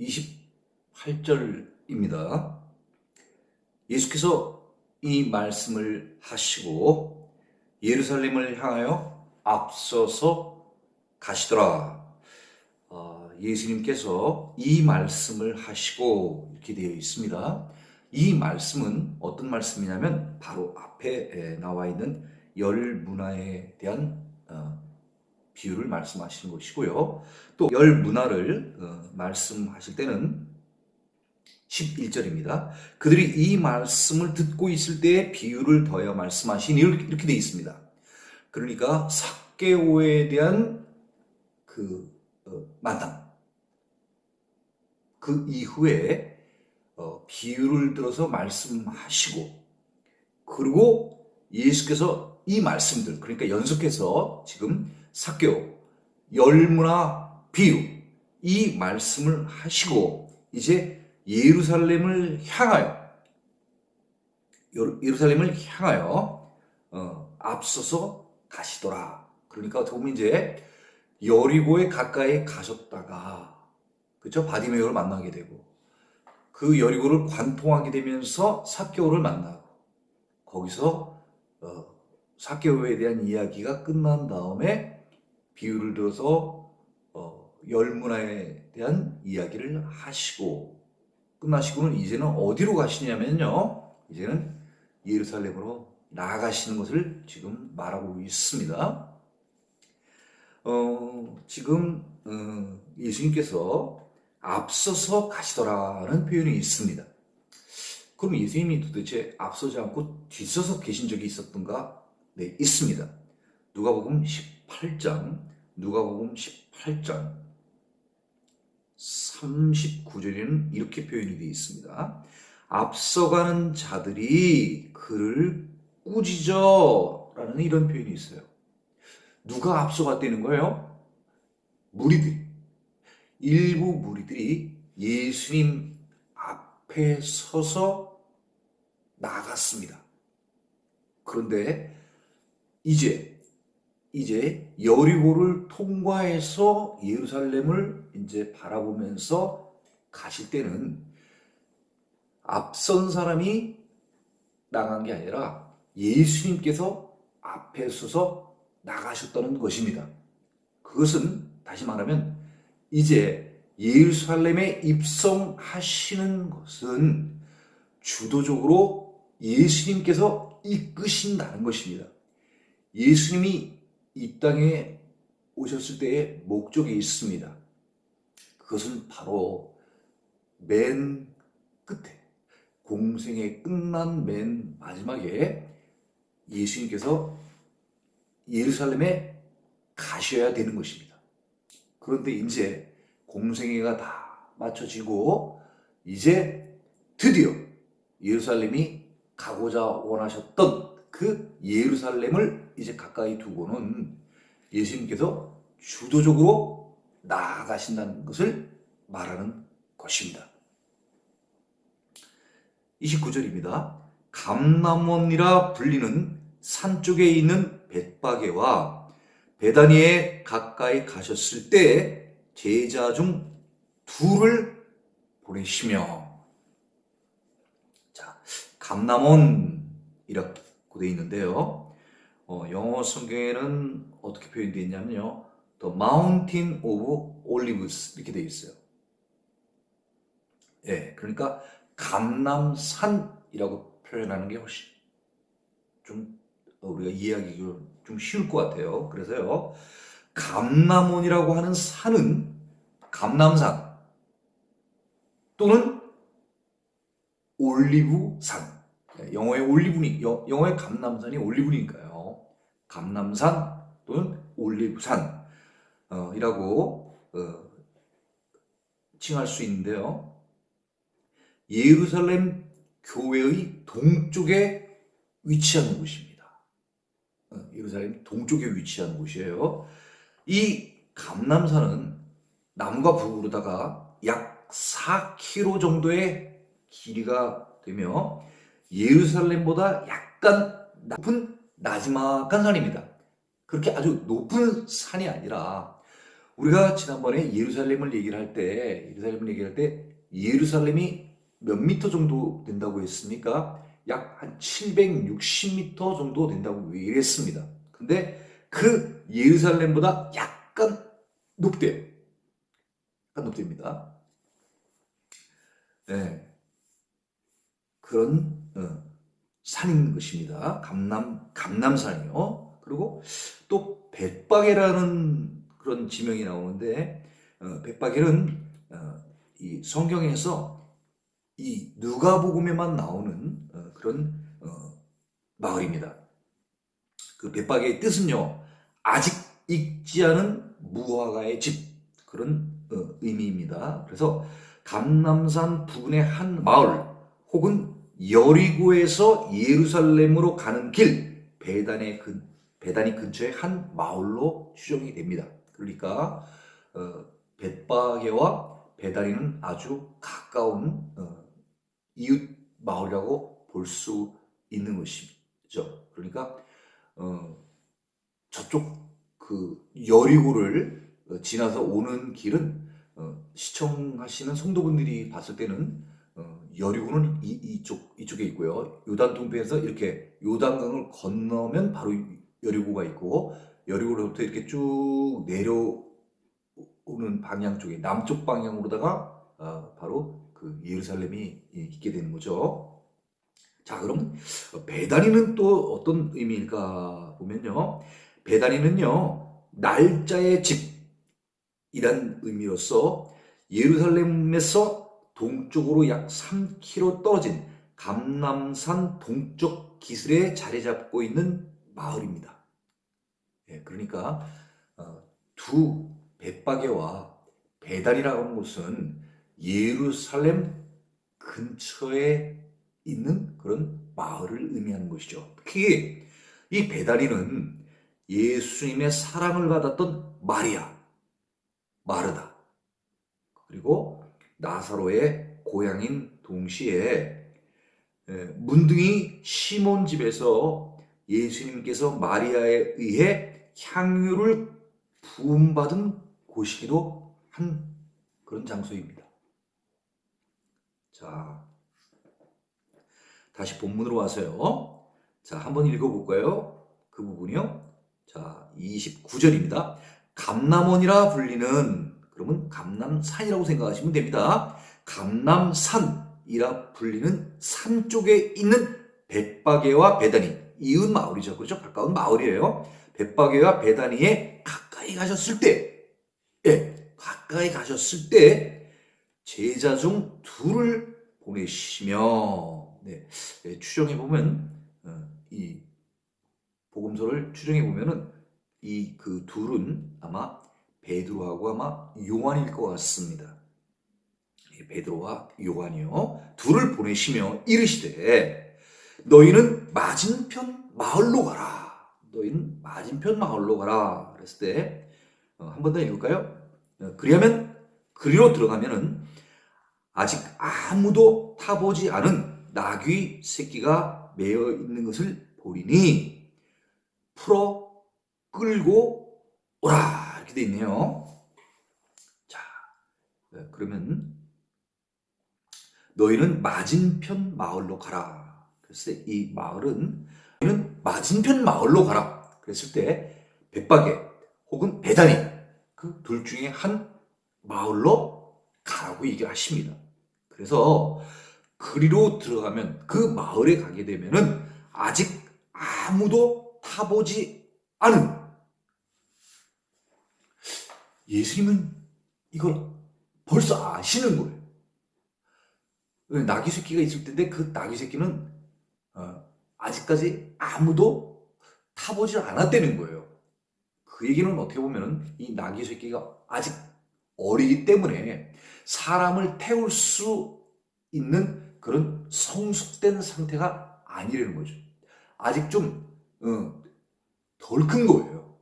28절입니다. 예수께서 이 말씀을 하시고 예루살렘을 향하여 앞서서 가시더라. 예수님께서 이 말씀을 하시고 이렇게 되어 있습니다. 이 말씀은 어떤 말씀이냐면 바로 앞에 나와 있는 열 문화에 대한 비유를 말씀하시는 것이고요. 또 열 문화를 말씀하실 때는 11절입니다. 그들이 이 말씀을 듣고 있을 때에 비유를 더하여 말씀하시니 이렇게 되어 있습니다. 그러니까 삭개오에 대한 만남, 그 이후에 비유를 들어서 말씀하시고, 그리고 예수께서 이 말씀들, 그러니까 연속해서 지금 삭개오, 열문화 비유, 이 말씀을 하시고 이제 예루살렘을 향하여 앞서서 가시더라. 그러니까 어떻게 보면 이제 여리고에 가까이 가셨다가, 그렇죠? 바디메오를 만나게 되고, 그 여리고를 관통하게 되면서 삭개오를 만나고, 거기서 삭개오에 대한 이야기가 끝난 다음에 비유를 들어서 열문화에 대한 이야기를 하시고, 끝나시고는 이제는 어디로 가시냐면요, 이제는 예루살렘으로 나아가시는 것을 지금 말하고 있습니다. 지금 예수님께서 앞서서 가시더라는 표현이 있습니다. 그럼 예수님이 도대체 앞서지 않고 뒤서서 계신 적이 있었던가? 네, 있습니다. 누가복음 18장 39절에는 이렇게 표현이 되어 있습니다. 앞서가는 자들이 그를 꾸짖어 라는 이런 표현이 있어요. 누가 앞서갔다는 거예요? 일부 무리들이 예수님 앞에 서서 나갔습니다. 그런데 이제 여리고를 통과해서 예루살렘을 이제 바라보면서 가실 때는 앞선 사람이 나간 게 아니라 예수님께서 앞에 서서 나가셨다는 것입니다. 그것은 다시 말하면 이제 예루살렘에 입성하시는 것은 주도적으로 예수님께서 이끄신다는 것입니다. 예수님이 이 땅에 오셨을 때의 목적이 있습니다. 그것은 바로 맨 끝에, 공생의 끝난 맨 마지막에 예수님께서 예루살렘에 가셔야 되는 것입니다. 그런데 이제 공생애가 다 마쳐지고 이제 드디어 예루살렘이 가고자 원하셨던 그 예루살렘을 이제 가까이 두고는 예수님께서 주도적으로 나아가신다는 것을 말하는 것입니다. 29절입니다. 감람원이라 불리는 산 쪽에 있는 벳바게와 베다니에 가까이 가셨을 때 제자 중 둘을 보내시며, 자, 감람원이라고 되어 있는데요. 영어 성경에는 어떻게 표현되어 있냐면요, The Mountain of Olives 이렇게 되어 있어요. 예, 그러니까 감람산이라고 표현하는 게 훨씬 좀 우리가 이해하기 좀 쉬울 것 같아요. 그래서요, 감람원이라고 하는 산은 감람산 또는 올리브산, 영어의 감람산이 올리브니까요. 감람산 또는 올리브산 이라고 칭할 수 있는데요. 예루살렘 교회의 동쪽에 위치하는 곳입니다. 예루살렘 동쪽에 위치한 곳이에요. 이 감람산은 남과 북으로다가 약 4km 정도의 길이가 되며 예루살렘보다 약간 높은 나지막한 산입니다. 그렇게 아주 높은 산이 아니라 우리가 지난번에 예루살렘을 얘기할 때 예루살렘이 몇 미터 정도 된다고 했습니까? 약 한 760미터 정도 된다고 얘기했습니다. 근데 그 예루살렘보다 약간 높대요. 약간 높답니다. 네, 그런 산인 것입니다. 감남산이요. 그리고 또 벳바게라는 그런 지명이 나오는데 벳바게는 이 성경에서 이 누가복음에만 나오는 그런 마을입니다. 그 벳바게의 뜻은요, 아직 익지 않은 무화과의 집, 그런 의미입니다. 그래서 감남산 부근의 한 마을 혹은 여리고에서 예루살렘으로 가는 길 베다니 근처의 한 마을로 추정이 됩니다. 그러니까 벳바게와 베다니는 아주 가까운 이웃 마을이라고 볼 수 있는 것이죠. 그러니까 저쪽 그 여리고를 지나서 오는 길은 시청하시는 성도분들이 봤을 때는 여리고는 이쪽에 있고요. 요단 동편에서 이렇게 요단강을 건너면 바로 여리고가 있고, 여리고로부터 이렇게 쭉 내려오는 방향 쪽에 남쪽 방향으로다가 바로 그 예루살렘이 있게 되는 거죠. 자, 그럼 베다니는 또 어떤 의미일까 보면요. 베다니는요, 날짜의 집이란 의미로서 예루살렘에서 동쪽으로 약 3km 떨어진 감남산 동쪽 기슭에 자리 잡고 있는 마을입니다. 예, 그러니까 두 벳바게와 베단이라고 하는 곳은 예루살렘 근처에 있는 그런 마을을 의미하는 것이죠. 특히 이 베다니는 예수님의 사랑을 받았던 마르다, 그리고 나사로의 고향인 동시에 문둥이 시몬 집에서 예수님께서 마리아에 의해 향유를 부음받은 곳이기도 한 그런 장소입니다. 자, 다시 본문으로 와서요. 자, 한번 읽어볼까요? 그 부분이요. 자, 29절입니다. 감남원이라 불리는, 그러면 감남산이라고 생각하시면 됩니다. 감남산이라 불리는 산 쪽에 있는 벳바게와 베다니, 이웃 마을이죠. 그렇죠? 가까운 마을이에요. 벳바게와 베다니에 가까이 가셨을 때, 제자 중 둘을 보내시며, 추정해 보면 이 복음서를 추정해 보면은 이 그 둘은 아마 베드로하고 아마 요한일 것 같습니다. 베드로와 요한이요. 둘을 보내시며 이르시되 너희는 맞은편 마을로 가라. 그랬을 때 한 번 더 읽을까요? 그리하면 그리로 들어가면은 아직 아무도 타보지 않은 나귀 새끼가 매어 있는 것을 보리니 풀어 끌고 오라, 이렇게 돼 있네요. 자, 그러면 너희는 맞은편 마을로 가라. 그랬을 때 이 마을은 너희는 맞은편 마을로 가라. 그랬을 때 벳바게 혹은 베다니, 그 둘 중에 한 마을로 가라고 얘기를 하십니다. 그래서 그리로 들어가면, 그 마을에 가게 되면은 아직 아무도 타보지 않은, 예수님은 이걸 벌써 아시는 거예요. 나귀 새끼가 있을 텐데 그 나귀 새끼는 아직까지 아무도 타보지 않았다는 거예요. 그 얘기는 어떻게 보면 이 나귀 새끼가 아직 어리기 때문에 사람을 태울 수 있는 그런 성숙된 상태가 아니라는 거죠. 아직 좀 덜 큰 거예요.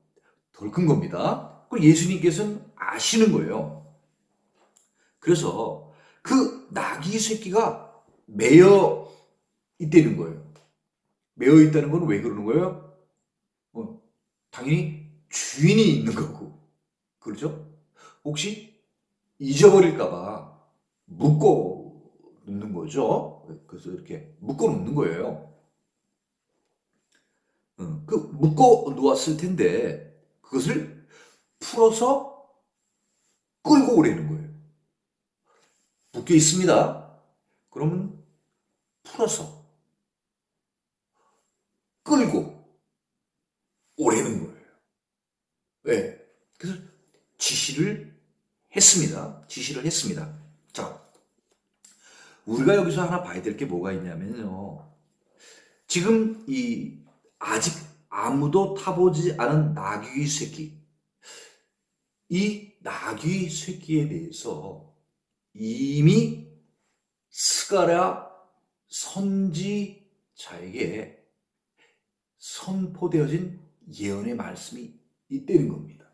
덜 큰 겁니다. 그걸 예수님께서는 아시는 거예요. 그래서 그 나귀 새끼가 매여 있다는 거예요. 매여 있다는 건 왜 그러는 거예요? 당연히 주인이 있는 거고, 그렇죠? 혹시 잊어버릴까봐 묶어 놓는 거죠. 그래서 이렇게 묶어 놓는 거예요. 그 묶어 놓았을 텐데 그것을 풀어서 끌고 오라는 거예요. 묶여 있습니다. 그러면 풀어서 끌고 오라는 거예요. 왜? 그래서 지시를 했습니다. 지시를 했습니다. 자, 우리가 여기서 하나 봐야 될 게 뭐가 있냐면요. 지금 아직 아무도 타보지 않은 나귀 새끼, 이 나귀 새끼에 대해서 이미 스가랴 선지자에게 선포되어진 예언의 말씀이 있다는 겁니다.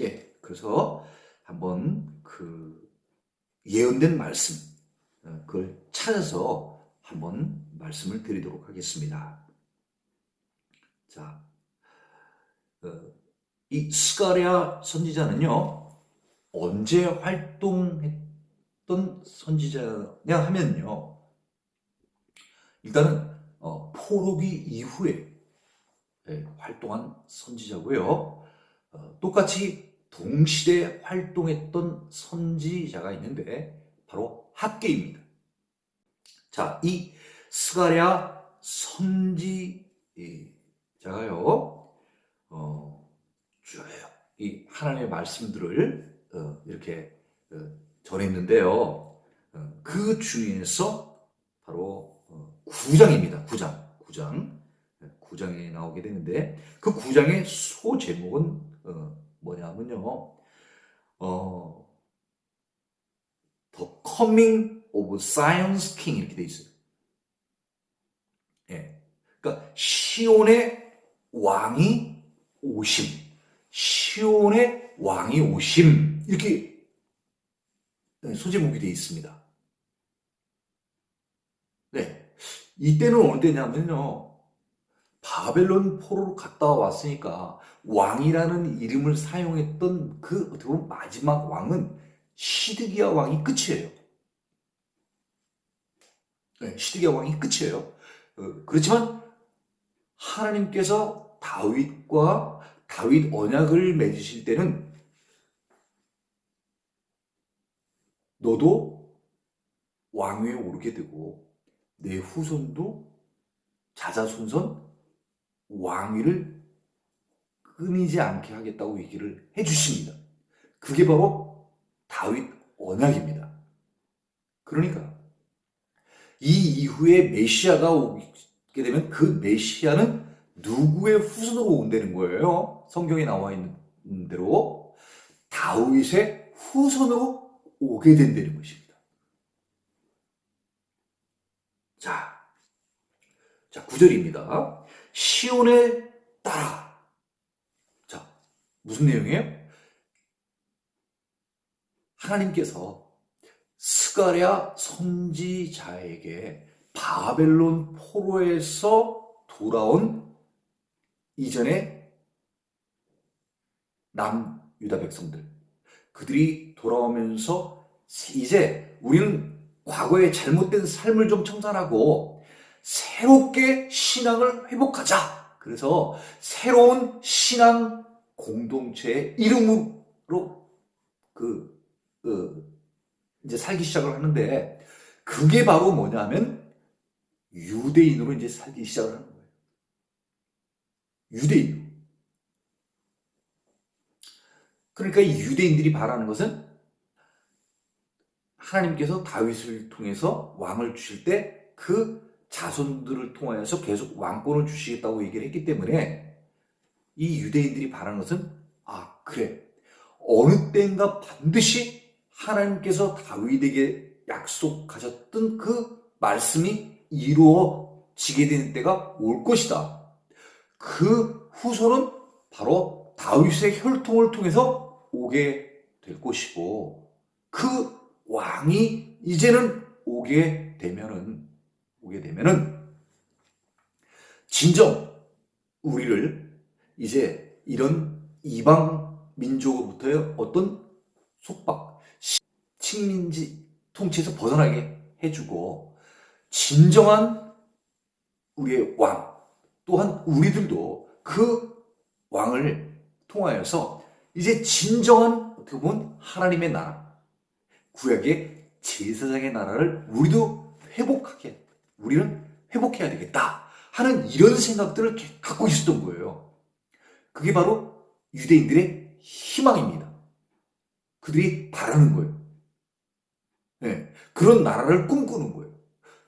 예, 그래서 한번 그 예언된 말씀, 그걸 찾아서 한번 말씀을 드리도록 하겠습니다. 자, 이 스가랴 선지자는요, 언제 활동했던 선지자냐 하면요, 일단은 포로기 이후에 활동한 선지자고요. 똑같이 동시대 활동했던 선지자가 있는데 바로 학개입니다. 자, 이 스가랴 선지자가요, 쭉 이 하나님의 말씀들을 이렇게 전했는데요. 그 중에서 바로 9장입니다. 9장에 나오게 되는데 그 9장의 소제목은 뭐냐면요. The Coming of Zion's King 이렇게 돼 있어요. 예. 그러니까 시온의 왕이 오심. 시온의 왕이 오심. 이렇게 소제목이 되어 있습니다. 네. 이때는 어느 때냐면요. 바벨론 포로로 갔다 왔으니까 왕이라는 이름을 사용했던 그 어떻게 보면 마지막 왕은 시드기야 왕이 끝이에요. 네, 시드기야 왕이 끝이에요. 그렇지만 하나님께서 다윗과 다윗 언약을 맺으실 때는 너도 왕위에 오르게 되고 내 후손도 자자손손 왕위를 끊이지 않게 하겠다고 얘기를 해주십니다. 그게 바로 다윗 언약입니다. 그러니까 이 이후에 메시아가 오게 되면 그 메시아는 누구의 후손으로 온다는 거예요. 성경에 나와 있는 대로 다윗의 후손으로 오게 된다는 것입니다. 자, 9절입니다. 시온에 따라. 자, 무슨 내용이에요? 하나님께서 스가랴 선지자에게 바벨론 포로에서 돌아온 이전에 남유다 백성들, 그들이 돌아오면서 이제 우리는 과거의 잘못된 삶을 좀 청산하고 새롭게 신앙을 회복하자. 그래서 새로운 신앙 공동체의 이름으로 이제 살기 시작을 하는데, 그게 바로 뭐냐면 유대인으로 이제 살기 시작을 하는 거예요. 유대인. 그러니까 이 유대인들이 바라는 것은 하나님께서 다윗을 통해서 왕을 주실 때 그 자손들을 통하여서 계속 왕권을 주시겠다고 얘기를 했기 때문에 이 유대인들이 바라는 것은, 아, 그래, 어느 때인가 반드시 하나님께서 다윗에게 약속하셨던 그 말씀이 이루어지게 되는 때가 올 것이다. 그 후손은 바로 다윗의 혈통을 통해서 오게 될 것이고, 그 왕이 이제는 오게 되면은 진정 우리를 이제 이런 이방 민족으로부터의 어떤 속박, 식민지 통치에서 벗어나게 해주고, 진정한 우리의 왕, 또한 우리들도 그 왕을 통하여서 이제 진정한 어떻게 보면 하나님의 나라, 구약의 제사장의 나라를 우리는 회복해야 되겠다 하는 이런 생각들을 갖고 있었던 거예요. 그게 바로 유대인들의 희망입니다. 그들이 바라는 거예요. 네, 그런 나라를 꿈꾸는 거예요.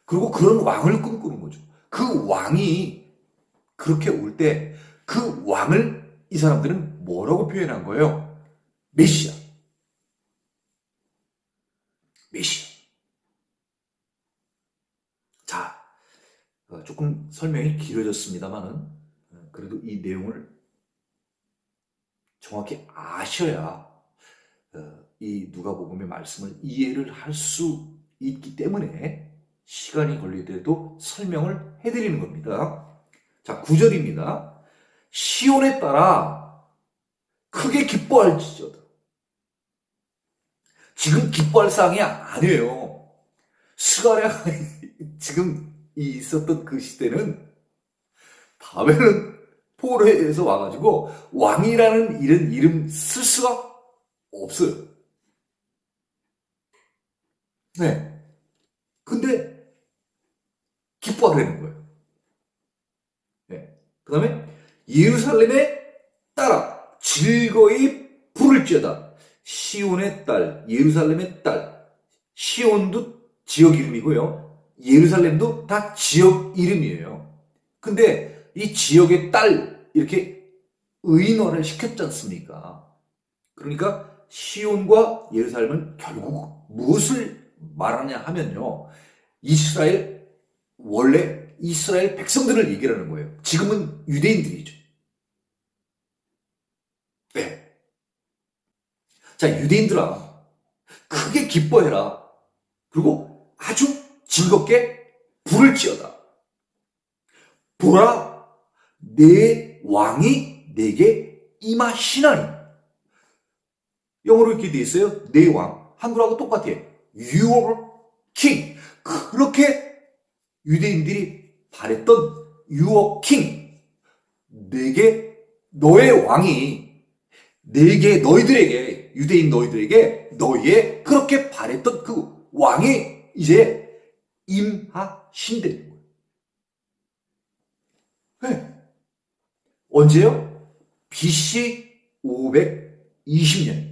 그리고 그런 왕을 꿈꾸는 거죠. 그 왕이 그렇게 올 때 그 왕을 이 사람들은 뭐라고 표현한 거예요? 메시아. 메시아. 자, 조금 설명이 길어졌습니다만은 그래도 이 내용을 정확히 아셔야 이 누가복음의 말씀을 이해를 할 수 있기 때문에 시간이 걸리더라도 설명을 해드리는 겁니다. 자, 9절입니다. 시온에 따라 크게 기뻐할지어다. 지금 기뻐할 상황이 아니에요. 스가랴가 지금 있었던 그 시대는 바벨론 포로에서 와가지고 왕이라는 이런 이름 쓸 수가 없어요. 네. 근데 기뻐하려는 거예요. 네. 그 다음에 예루살렘에 따라 즐거이 부를지어다. 시온의 딸, 예루살렘의 딸. 시온도 지역 이름이고요. 예루살렘도 다 지역 이름이에요. 근데 이 지역의 딸 이렇게 의인화를 시켰지 않습니까? 그러니까 시온과 예루살렘은 결국 무엇을 말하냐 하면요. 원래 이스라엘 백성들을 얘기하는 거예요. 지금은 유대인들이죠. 네. 자, 유대인들아, 크게 기뻐해라. 그리고 아주 즐겁게 부를지어다. 보라, 내 왕이 내게 임하시나니. 영어로 이렇게 돼 있어요. 내 왕. 한글하고 똑같아요. Your king. 그렇게 유대인들이 바랬던 Your king. 내게 너의 왕이 너희들에게 유대인 너희들에게 너희의 그렇게 바랬던 그 왕이 이제 임하신다는 거예요. 네. 언제요? BC 520년.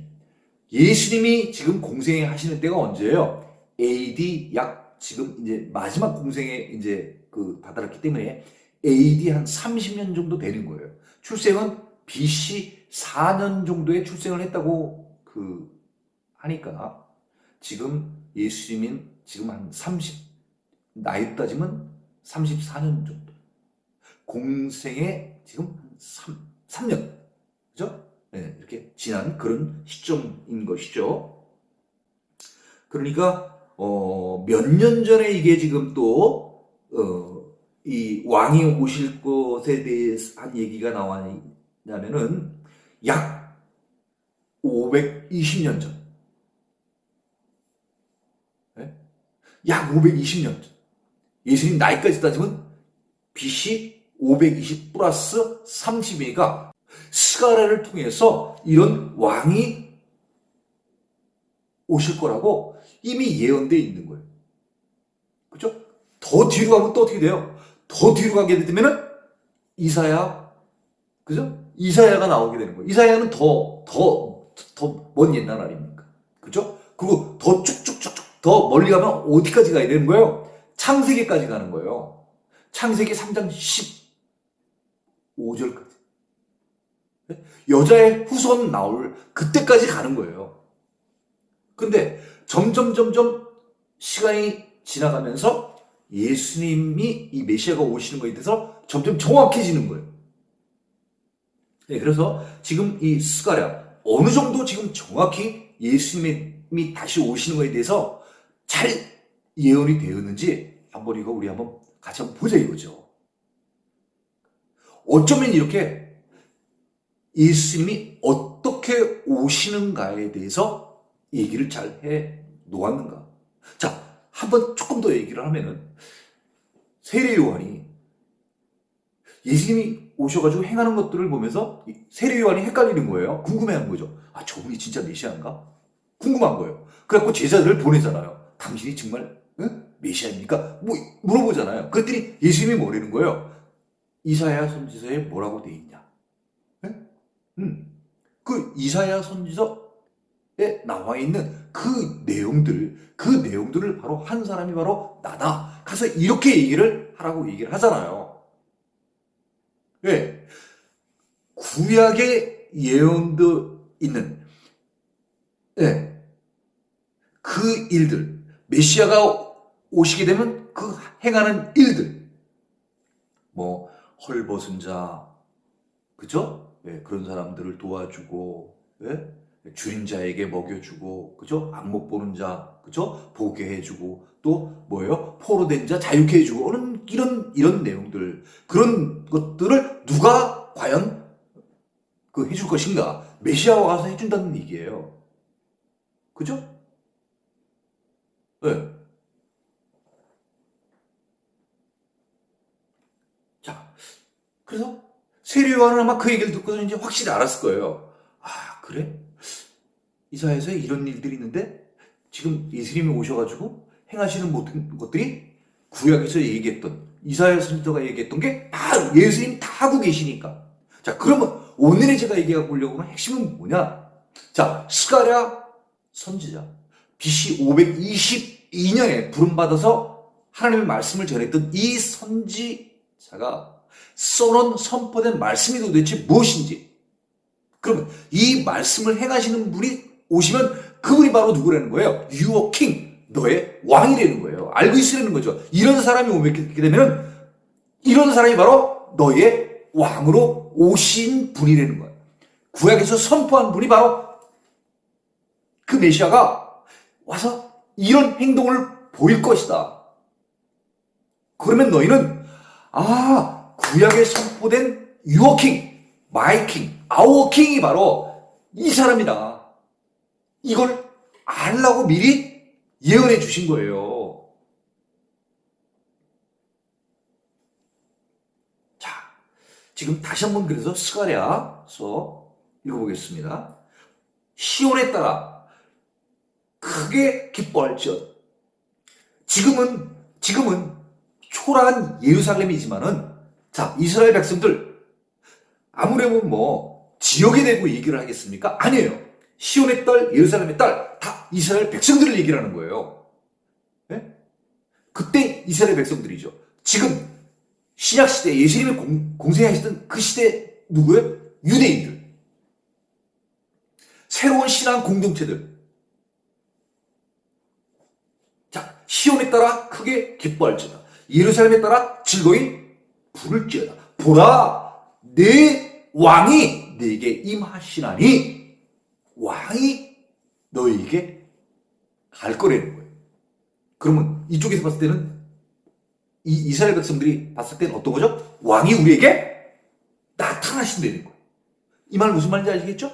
예수님이 지금 공생애 하시는 때가 언제예요? AD 지금 이제 마지막 공생에 이제 다다랐기 때문에 AD 한 30년 정도 되는 거예요. 출생은 BC 4년 정도에 출생을 했다고 하니까 지금 예수님은 지금 한 나이 따지면 34년 정도. 공생에 지금 3년. 그죠? 네, 이렇게 지난 그런 시점인 것이죠. 그러니까 몇 년 전에 이게 지금 이 왕이 오실 것에 대해서 한 얘기가 나왔냐면은 약 520년 전. 네? 약 520년 전. 예수님 나이까지 따지면 BC 520 플러스 30이니까 스가랴를 통해서 이런 왕이 오실 거라고 이미 예언되어 있는 거예요. 그죠? 더 뒤로 가면 또 어떻게 돼요? 더 뒤로 가게 되면은 이사야, 그죠? 이사야가 나오게 되는 거예요. 이사야는 더 먼 옛날 아닙니까? 그죠? 그리고 더 쭉쭉쭉쭉 더 멀리 가면 어디까지 가야 되는 거예요? 창세기까지 가는 거예요. 창세기 3장 15절까지. 여자의 후손 나올 그때까지 가는 거예요. 근데 점점 시간이 지나가면서 예수님이 이 메시아가 오시는 것에 대해서 점점 정확해지는 거예요. 네, 그래서 지금 이 스가랴 어느 정도 지금 정확히 예수님이 다시 오시는 것에 대해서 잘 예언이 되었는지 우리 한번 같이 한번 보자 이거죠. 어쩌면 이렇게 예수님이 어떤 어떻게 오시는가에 대해서 얘기를 잘 해 놓았는가. 자, 한번 조금 더 얘기를 하면은 세례 요한이 예수님이 오셔가지고 행하는 것들을 보면서 세례 요한이 헷갈리는 거예요. 궁금해하는 거죠. 아, 저분이 진짜 메시아인가? 궁금한 거예요. 그래갖고 제자들을 보내잖아요. 당신이 정말 메시아입니까? 뭐 물어보잖아요. 그랬더니 예수님이 뭐라는 거예요? 이사야 선지서에 뭐라고 돼 있냐? 네? 그 이사야 선지서에 나와 있는 그 내용들을 바로 한 사람이 바로 나다. 가서 이렇게 얘기를 하라고 얘기를 하잖아요. 왜? 구약의 예언도 있는, 네, 그 일들, 메시아가 오시게 되면 그 행하는 일들, 뭐 헐벗은 자, 그죠? 네, 그런 사람들을 도와주고, 네? 줄인 자에게 먹여주고, 그죠? 안목 보는 자, 그죠? 보게 해주고, 또 뭐예요? 포로된 자 자유케 해주고, 이런 내용들, 그런 것들을 누가 과연 그 해줄 것인가? 메시아가 와서 해준다는 얘기예요. 그죠? 네. 자, 그래서 세례 요한은 아마 그 얘기를 듣고서 이제 확실히 알았을 거예요. 아, 그래? 이사야에서 이런 일들이 있는데 지금 예수님이 오셔가지고 행하시는 모든 것들이 구약에서 얘기했던, 이사야 선지자가 얘기했던 게 다 예수님이 다 하고 계시니까. 자, 그러면 오늘의 제가 얘기해 보려고 하는 핵심은 뭐냐? 자, 스가랴 선지자, BC 522년에 부름받아서 하나님의 말씀을 전했던 이 선지자가 써놓은 선포된 말씀이 도대체 무엇인지, 그러면 이 말씀을 행하시는 분이 오시면 그분이 바로 누구라는 거예요? Your King, 너의 왕이라는 거예요. 알고 있으라는 거죠. 이런 사람이 오게 되면 이런 사람이 바로 너의 왕으로 오신 분이라는 거예요. 구약에서 선포한 분이 바로 그 메시아가 와서 이런 행동을 보일 것이다. 그러면 너희는 구약에 선포된 Your King, My King, Our King이 바로 이 사람이다. 이걸 알라고 미리 예언해 주신 거예요. 자, 지금 다시 한번 그래서 스가랴서 읽어보겠습니다. 시온에 따라 크게 기뻐할지어다. 지금은 초라한 예루살렘이지만은, 자, 이스라엘 백성들 아무래도 뭐 지역에 대고 얘기를 하겠습니까? 아니에요. 시온의 딸, 예루살렘의 딸, 다 이스라엘 백성들을 얘기를 하는 거예요. 네? 그때 이스라엘 백성들이죠. 지금 신약 시대 예수님이 공생하시던 그 시대 누구예요? 유대인들. 새로운 신앙 공동체들. 자, 시온에 따라 크게 기뻐할지어다. 예루살렘에 따라 즐거이 부를지어다. 보라, 내 왕이 내게 임하시나니 왕이 너에게 갈 거라는 거예요. 그러면 이쪽에서 봤을 때는 이 이스라엘 백성들이 봤을 때는 어떤 거죠? 왕이 우리에게 나타나신다는 거예요. 이 말 무슨 말인지 아시겠죠?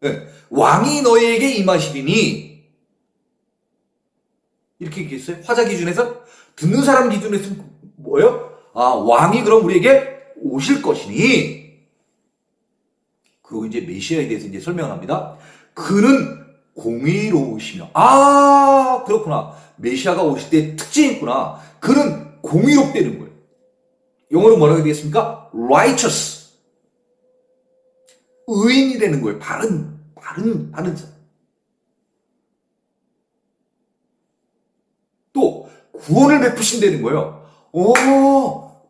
네. 왕이 너에게 임하시리니, 이렇게 얘기했어요. 화자 기준에서, 듣는 사람 기준에서 뭐예요? 왕이 그럼 우리에게 오실 것이니, 그리고 이제 메시아에 대해서 이제 설명을 합니다. 그는 공의로우시며, 그렇구나. 메시아가 오실 때 특징이 있구나. 그는 공의롭다는 거예요. 영어로 뭐라고 되겠습니까? righteous. 의인이라는 거예요. 바른 자. 또 구원을 베푸신다는 거예요.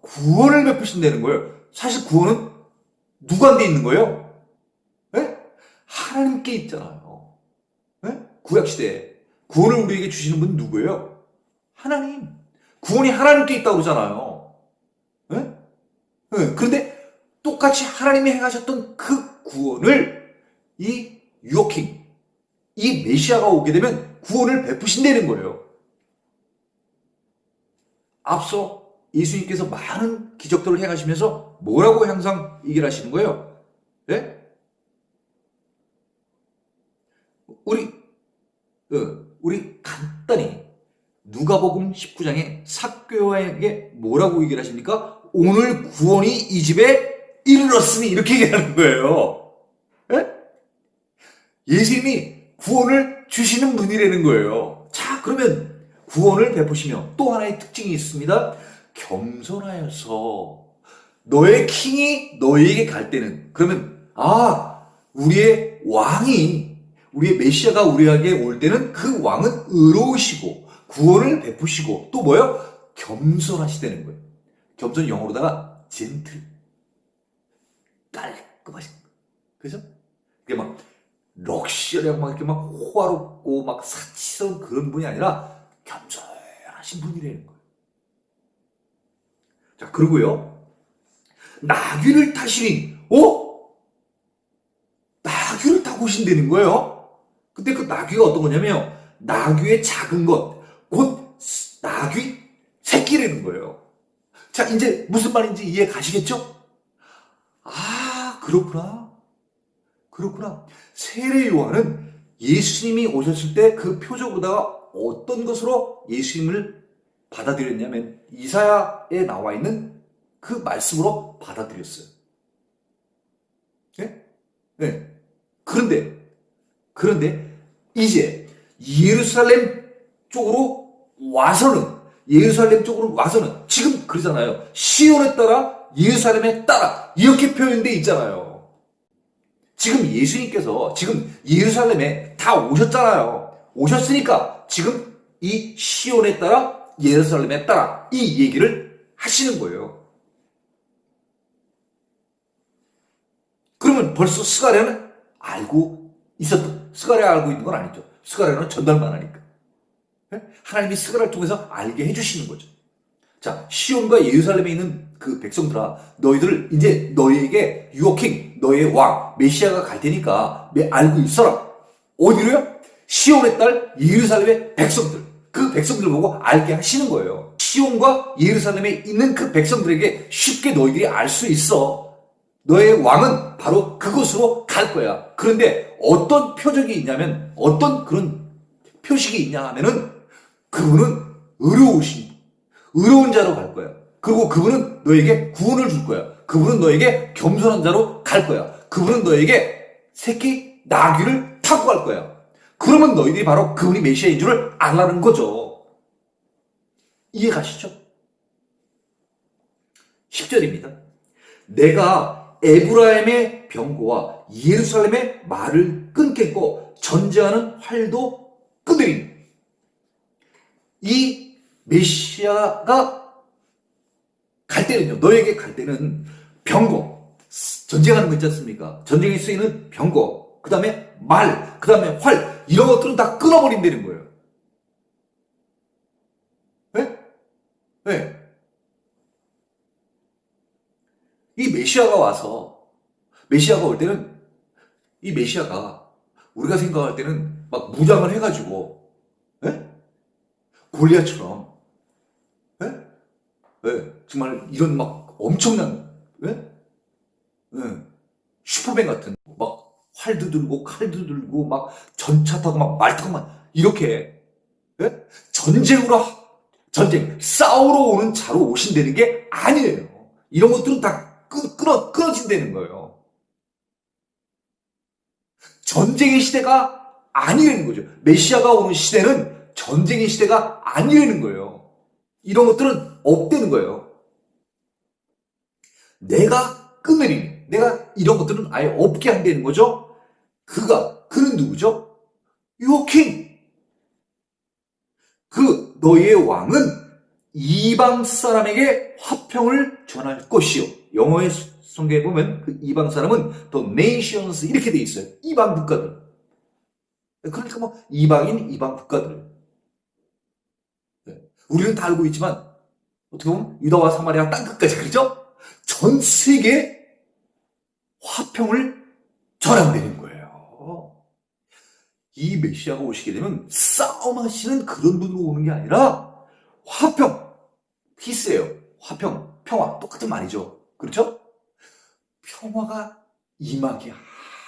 구원을 베푸신다는 거예요. 사실 구원은 누구한테 있는 거예요? 네? 하나님께 있잖아요. 네? 구약시대에 구원을 우리에게 주시는 분은 누구예요? 하나님. 구원이 하나님께 있다고 그러잖아요. 네? 네. 그런데 똑같이 하나님이 행하셨던 그 구원을 이 유어킹, 이 메시아가 오게 되면 구원을 베푸신다는 거예요. 앞서 예수님께서 많은 기적들을 행하시면서 뭐라고 항상 얘기를 하시는 거예요? 네? 우리 우리 간단히 누가복음 19장에 삭개오에게 뭐라고 얘기를 하십니까? 오늘 구원이 이 집에 이르렀으니 이렇게 얘기하는 거예요. 예? 예수님이 구원을 주시는 분이라는 거예요. 자, 그러면 구원을 베푸시며 또 하나의 특징이 있습니다. 겸손하여서 너의 킹이 너에게 갈 때는, 그러면 우리의 왕이, 우리의 메시아가 우리에게 올 때는 그 왕은 의로우시고 구원을 베푸시고 또 뭐예요? 겸손하시다는 거예요. 겸손 영어로다가 젠틀, 깔끔하신 거예요. 그죠? 그게 막 럭셔리하고 막 이렇게 막 호화롭고 막 사치스러운 그런 분이 아니라 겸손하신 분이라는 거예요. 자, 그리고요, 나귀를 타시니, 나귀를 타고 오신다는 거예요. 근데 그 나귀가 어떤 거냐면요, 나귀의 작은 것, 곧 나귀 새끼라는 거예요. 자, 이제 무슨 말인지 이해 가시겠죠? 그렇구나. 세례 요한은 예수님이 오셨을 때 그 표적보다가 어떤 것으로 예수님을 받아들였냐면 이사야에 나와 있는 그 말씀으로 받아들였어요. 네? 네. 그런데 이제 예루살렘 쪽으로 와서는 지금 그러잖아요. 시온에 따라 예루살렘에 따라 이렇게 표현돼 있잖아요. 지금 예수님께서 지금 예루살렘에 다 오셨잖아요. 오셨으니까 지금 이 시온에 따라 예루살렘에 따라 이 얘기를 하시는 거예요. 그러면 벌써 스가랴는 스가랴 알고 있는 건 아니죠. 스가랴는 전달만 하니까. 하나님이 스가랴를 통해서 알게 해주시는 거죠. 자, 시온과 예루살렘에 있는 그 백성들아, 너희들 이제 너희에게 유어킹, 너의 왕, 메시아가 갈 테니까 알고 있어라. 어디로요? 시온의 딸 예루살렘의 백성들. 그 백성들 보고 알게 하시는 거예요. 시온과 예루살렘에 있는 그 백성들에게 쉽게 너희들이 알 수 있어. 너의 왕은 바로 그곳으로 갈 거야. 그런데 어떤 표적이 있냐면, 어떤 그런 표식이 있냐 하면은, 그분은 의로운 자로 갈 거야. 그리고 그분은 너에게 구원을 줄 거야. 그분은 너에게 겸손한 자로 갈 거야. 그분은 너에게 새끼 나귀를 타고 갈 거야. 그러면 너희들이 바로 그분이 메시아인 줄을 알라는 거죠. 이해 가시죠? 10절입니다. 내가 에브라임의 병거와 예루살렘의 말을 끊겠고 전쟁하는 활도 끄드리니. 이 메시아가 갈 때는요, 너에게 갈 때는 병거, 전쟁하는 거 있지 않습니까? 전쟁에 쓰이는 병거, 그 다음에 말, 그 다음에 활, 이런 것들은 다 끊어버린다는 거예요. 네? 이 메시아가 올 때는, 이 메시아가 우리가 생각할 때는 막 무장을 해가지고, 골리앗처럼, 정말 이런 막 엄청난, 슈퍼맨 같은, 막 활도 들고 칼도 들고 막 전차 타고 막 말 타고 막 이렇게, 전쟁, 싸우러 오는 자로 오신다는 게 아니에요. 이런 것들은 다 끊어진다는 거예요. 전쟁의 시대가 아니라는 거죠. 메시아가 오는 시대는 전쟁의 시대가 아니라는 거예요. 이런 것들은 없다는 거예요. 내가 끊으리니, 내가 이런 것들은 아예 없게 한다는 거죠. 그는 누구죠? 유어킹. 너희의 왕은 이방 사람에게 화평을 전할 것이요. 영어의 성경에 보면 그 이방 사람은 the nations 이렇게 돼 있어요. 이방 국가들. 그러니까 뭐 이방 국가들. 우리는 다 알고 있지만 어떻게 보면 유다와 사마리아 땅끝까지, 그렇죠? 전 세계에 화평을 전한다는 거예요. 이 메시아가 오시게 되면 싸움하시는 그런 분으로 오는 게 아니라 화평, 피스예요. 화평, 평화, 똑같은 말이죠. 그렇죠? 평화가 임하게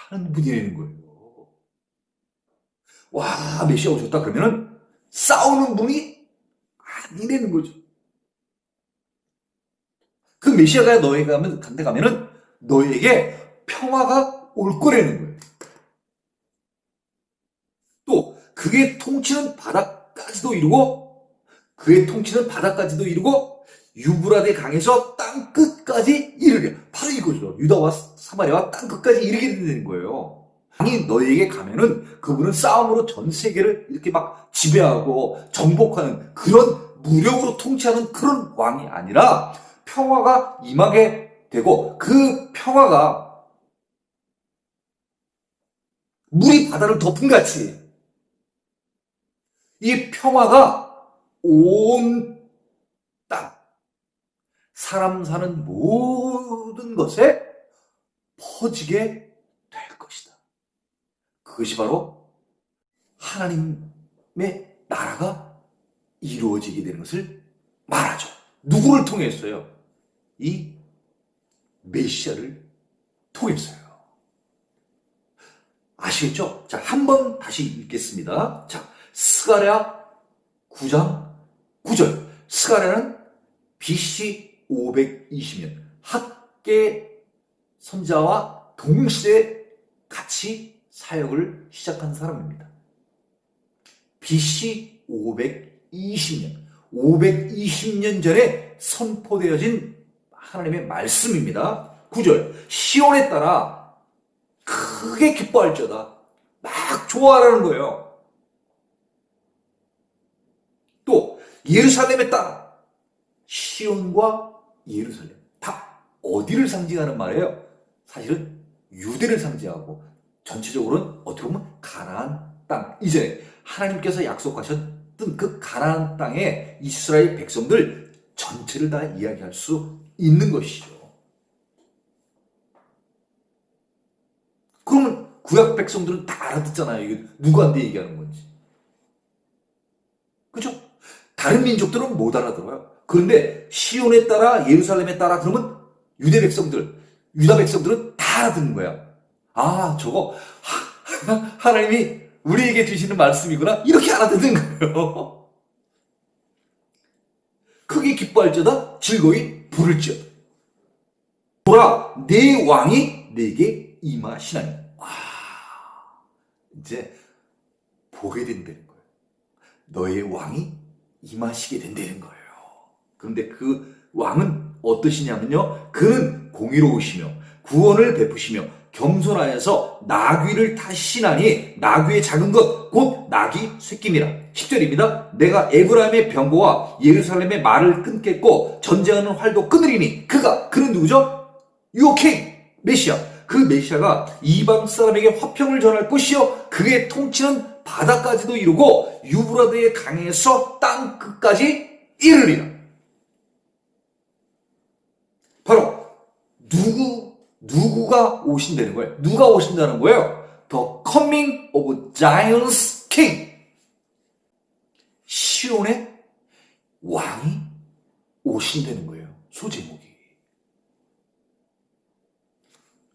하는 분이라는 거예요. 와, 메시아 오셨다 그러면은 싸우는 분이 아니라는 거죠. 그 메시아가 너에게 간데 가면은 너에게 평화가 올 거라는 거예요. 또 그의 통치는 바다까지도 이루고 그의 통치는 바다까지도 이루고 유브라데 강에서 땅 끝까지 이르려. 바로 이거죠. 유다와 사마리아와 땅 끝까지 이르게 된다는 거예요. 왕이 너에게 가면은 그분은 싸움으로 전 세계를 이렇게 막 지배하고 정복하는 그런 무력으로 통치하는 그런 왕이 아니라 평화가 임하게 되고 그 평화가 물이 바다를 덮은 같이 이 평화가 온 땅, 사람 사는 모든 것에 퍼지게 될 것이다. 그것이 바로 하나님의 나라가 이루어지게 되는 것을 말하죠. 누구를 통해서요? 이 메시아를 통해서요. 아시겠죠? 자, 한번 다시 읽겠습니다. 자, 스가랴 9장 9절. 스가랴는 BC 520년 학계 선자와 동시에 같이 사역을 시작한 사람입니다. BC 520년, 520년 전에 선포되어진 하나님의 말씀입니다. 9절. 시온에 따라 크게 기뻐할지어다. 막 좋아하라는 거예요. 또 예루살렘에 따라 시온과 예루살렘 다 어디를 상징하는 말이에요? 사실은 유대를 상징하고 전체적으로는 어떻게 보면 가나안 땅, 이제 하나님께서 약속하셨던 그 가나안 땅에 이스라엘 백성들 전체를 다 이야기할 수 있는 것이죠. 그러면 구약 백성들은 다 알아듣잖아요. 이게 누구한테 얘기하는 건지. 그죠? 다른 민족들은 못 알아들어요. 그런데 시온에 따라 예루살렘에 따라 그러면 유대 백성들, 유다 백성들은 다 알아듣는 거야. 아, 저거 하나님이 우리에게 주시는 말씀이구나. 이렇게 알아듣는 거예요. 크게 기뻐할지어다 즐거이 부를지어다. 보라, 내 왕이 내게 임하시나니. 와, 이제 보게 된다는 거예요. 너의 왕이 임하시게 된다는 거예요. 그런데 그 왕은 어떠시냐면요. 그는 공의로우시며 구원을 베푸시며 겸손하여서 나귀를 타시나니 나귀의 작은 것 곧 나귀 새끼니라. 10절입니다. 내가 에브라임의 병거와 예루살렘의 말을 끊겠고 전쟁하는 활도 끊으리니 그는 누구죠? 유오케이 메시아. 그 메시아가 이방 사람에게 화평을 전할 것이요 그의 통치는 바다까지도 이루고 유브라데의 강에서 땅 끝까지 이르리라. 바로 누구가 오신다는 거예요? 누가 오신다는 거예요? The coming of Zion's king. 시온의 왕이 오신다는 거예요. 소제목이.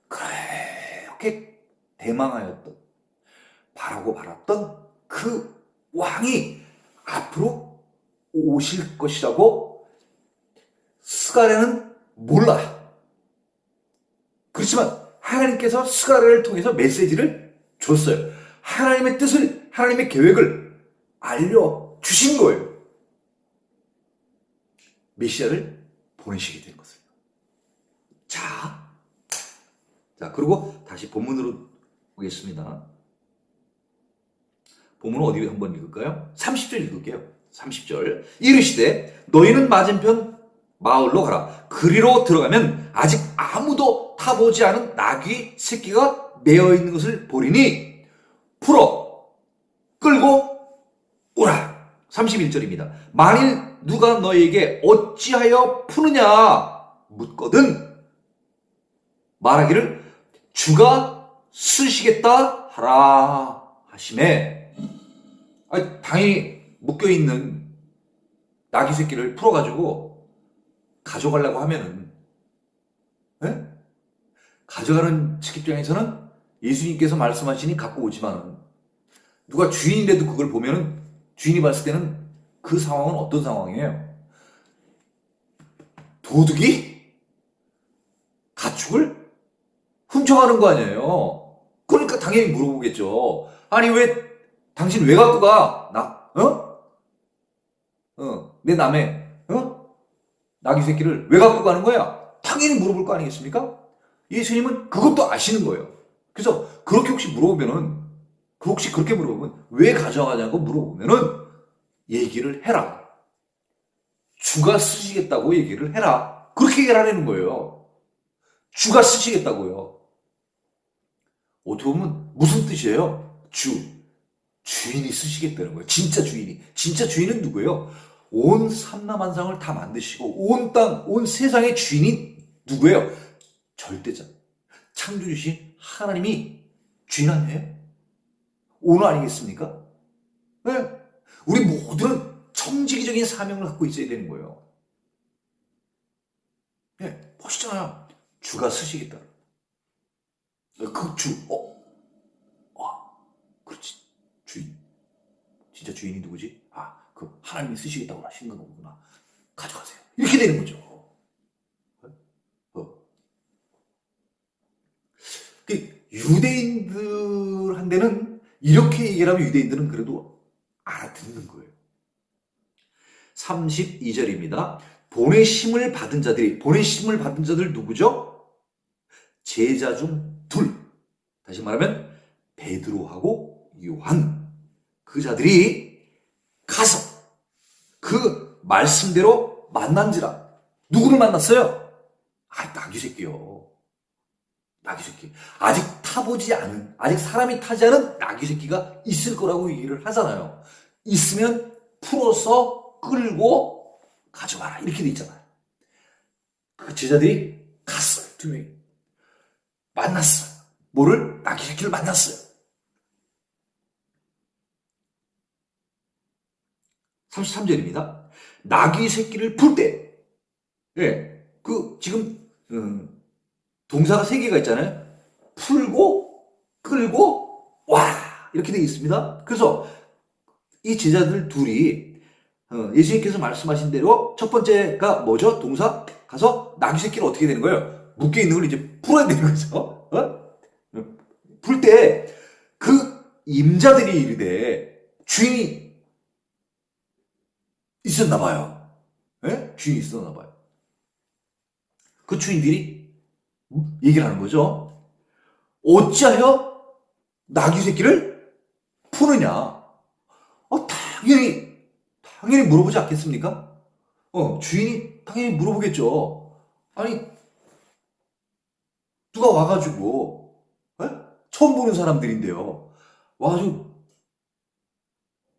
그렇게 대망하였던, 바라고 바랐던 그 왕이 앞으로 오실 것이라고 스가랴는 몰라. 그렇지만 하나님께서 스가랴를 통해서 메시지를 줬어요. 하나님의 뜻을, 하나님의 계획을 알려주신 거예요. 메시아를 보내시게 된 것을. 자, 그리고 다시 본문으로 보겠습니다. 본문은 어디 한번 읽을까요? 30절 읽을게요. 30절. 이르시되 너희는 맞은편 마을로 가라. 그리로 들어가면 아직 아무도 타보지 않은 나귀 새끼가 매어 있는 것을 보리니 풀어 끌고 오라. 31절입니다. 만일 누가 너에게 어찌하여 푸느냐 묻거든 말하기를 주가 쓰시겠다 하라 하시매. 당연히 묶여있는 나귀 새끼를 풀어가지고 가져가려고 하면은, 네? 가져가는 측 입장에서는 예수님께서 말씀하시니 갖고 오지만은 누가 주인이라도 그걸 보면은 주인이 봤을 때는 그 상황은 어떤 상황이에요? 도둑이 가축을 훔쳐가는 거 아니에요. 그러니까 당연히 물어보겠죠. 아니 왜 당신 왜 갖고 가? 내 남의 나귀 새끼를 왜 갖고 가는 거야? 당연히 물어볼 거 아니겠습니까? 예수님은 그것도 아시는 거예요. 그래서 그렇게 혹시 그렇게 물어보면 왜 가져가냐고 물어보면은 얘기를 해라. 주가 쓰시겠다고 얘기를 해라. 그렇게 얘기를 하라는 거예요. 주가 쓰시겠다고요. 어떻게 보면 무슨 뜻이에요? 주인이 쓰시겠다는 거예요. 진짜 주인이. 진짜 주인은 누구예요? 온 삼라만상을 다 만드시고 온 땅, 온 세상의 주인이 누구예요? 절대자. 창조주신 하나님이 주인 아니에요? 오너 아니겠습니까? 네. 우리 모두는 청지기적인 사명을 갖고 있어야 되는 거예요. 네. 보시잖아요. 주가 쓰시겠다. 그 주, 그렇지. 주인. 진짜 주인이 누구지? 그 하나님이 쓰시겠다고 하시는 거구나. 가져가세요. 이렇게 되는 거죠. 유대인들한테는 이렇게 얘기를 하면 유대인들은 그래도 알아듣는 거예요. 32절입니다. 보내심을 받은 자들 누구죠? 제자 중 둘. 다시 말하면 베드로하고 요한. 그 자들이 가서 그 말씀대로 만난지라. 누구를 만났어요? 나귀 새끼요. 나귀 새끼. 아직 사람이 타지 않은 나귀 새끼가 있을 거라고 얘기를 하잖아요. 있으면 풀어서 끌고 가져와라. 이렇게 돼 있잖아요. 그 제자들이 갔어요. 2명이. 만났어요. 뭐를? 나귀 새끼를 만났어요. 33절입니다. 나귀 새끼를 풀 때, 지금, 동사가 3개가 있잖아요. 풀고, 끌고, 와! 이렇게 되어 있습니다. 그래서 이 제자들 둘이, 예수님께서 말씀하신 대로 첫 번째가 뭐죠? 동사? 가서 나귀 새끼를 어떻게 되는 거예요? 묶여 있는 걸 이제 풀어야 되는 거죠. 풀 때, 그 임자들이 이르되, 주인이 있었나 봐요. 주인이 있었나 봐요. 그 주인들이 얘기를 하는 거죠. 어찌하여 나귀 새끼를 푸느냐? 당연히 물어보지 않겠습니까? 주인이 당연히 물어보겠죠. 아니, 누가 와가지고, 처음 보는 사람들인데요. 와가지고,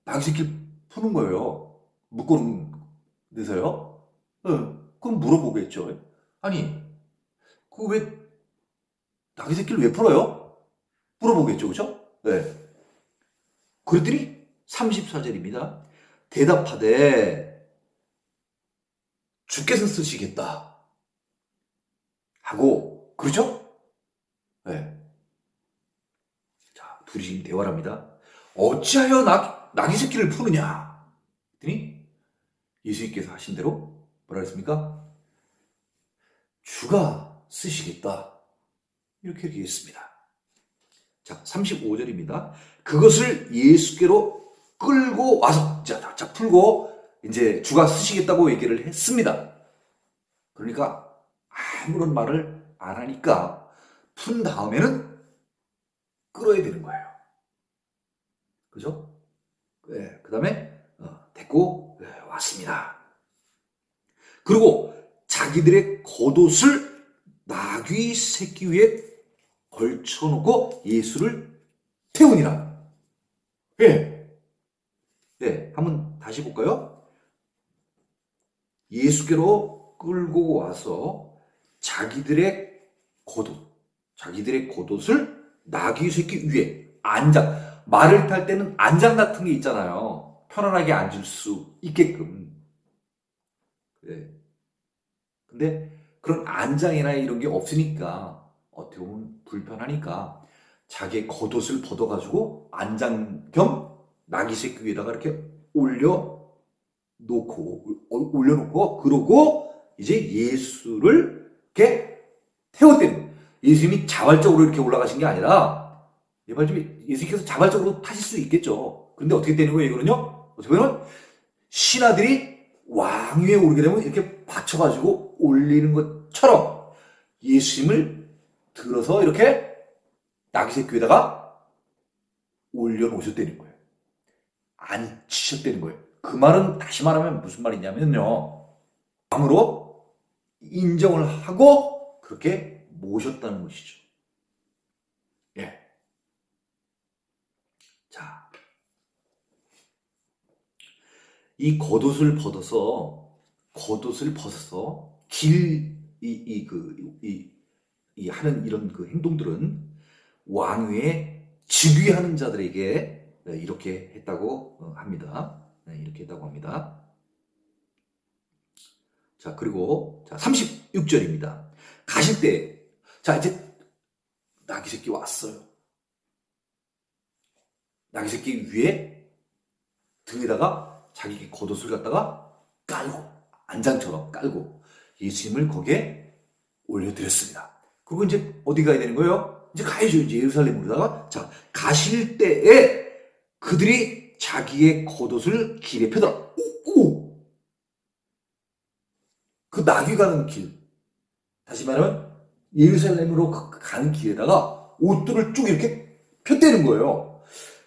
나귀 새끼를 푸는 거예요. 묶어놓은 데서요. 그럼 물어보겠죠. 아니, 나귀 새끼를 왜 풀어요? 물어보겠죠, 그죠? 네. 그랬더니 34절입니다. 대답하되 주께서 쓰시겠다 하고, 그렇죠? 네. 자, 둘이 지금 대화를 합니다. 어찌하여 나귀 새끼를 푸느냐? 그랬더니 예수님께서 하신 대로 뭐라 했습니까? 주가 쓰시겠다. 이렇게 얘기했습니다. 자, 35절입니다. 그것을 예수께로 끌고 와서, 자, 풀고, 이제 주가 쓰시겠다고 얘기를 했습니다. 그러니까 아무런 말을 안 하니까 푼 다음에는 끌어야 되는 거예요. 그죠? 네, 그 다음에 데리고 왔습니다. 그리고 자기들의 겉옷을 나귀 새끼 위에 걸쳐놓고 예수를 태우니라. 한번 다시 볼까요? 예수께로 끌고 와서 자기들의 겉옷을 나귀 새끼 위에 말을 탈 때는 안장 같은 게 있잖아요. 편안하게 앉을 수 있게끔. 근데 그런 안장이나 이런 게 없으니까 어떻게 보면 불편하니까 자기의 겉옷을 벗어가지고 안장 겸 나귀 새끼 위에다가 이렇게 올려놓고 그러고 이제 예수를 이렇게 태웠대는 거예요. 예수님이 자발적으로 이렇게 올라가신 게 아니라 예수님께서 자발적으로 타실 수 있겠죠. 그런데 어떻게 되는 거예요? 이거는요. 어떻게 보면 신하들이 왕 위에 오르게 되면 이렇게 받쳐가지고 올리는 것처럼 예수님을 들어서 이렇게 나귀 새끼 위에다가 올려놓으셨다는 거예요. 앉히셨다는 거예요. 그 말은 다시 말하면 무슨 말이냐면요. 왕으로 인정을 하고 그렇게 모셨다는 것이죠. 예. 자, 이 겉옷을 벗어서 하는 이런 그 행동들은 왕위에 즉위하는 자들에게 이렇게 했다고 합니다. 이렇게 했다고 합니다. 자, 그리고 36절입니다. 가실 때, 자, 이제 나귀 새끼 왔어요. 나귀 새끼 위에 등에다가 자기 겉옷을 갖다가 깔고, 안장처럼 깔고 예수님을 거기에 올려드렸습니다. 그리고 이제 어디 가야 되는 거예요? 이제 가야죠. 이제 예루살렘으로다가. 자, 가실 때에 그들이 자기의 겉옷을 길에 펴더라. 그 나귀 가는 길. 다시 말하면 예루살렘으로 가는 길에다가 옷들을 쭉 이렇게 폈대는 거예요.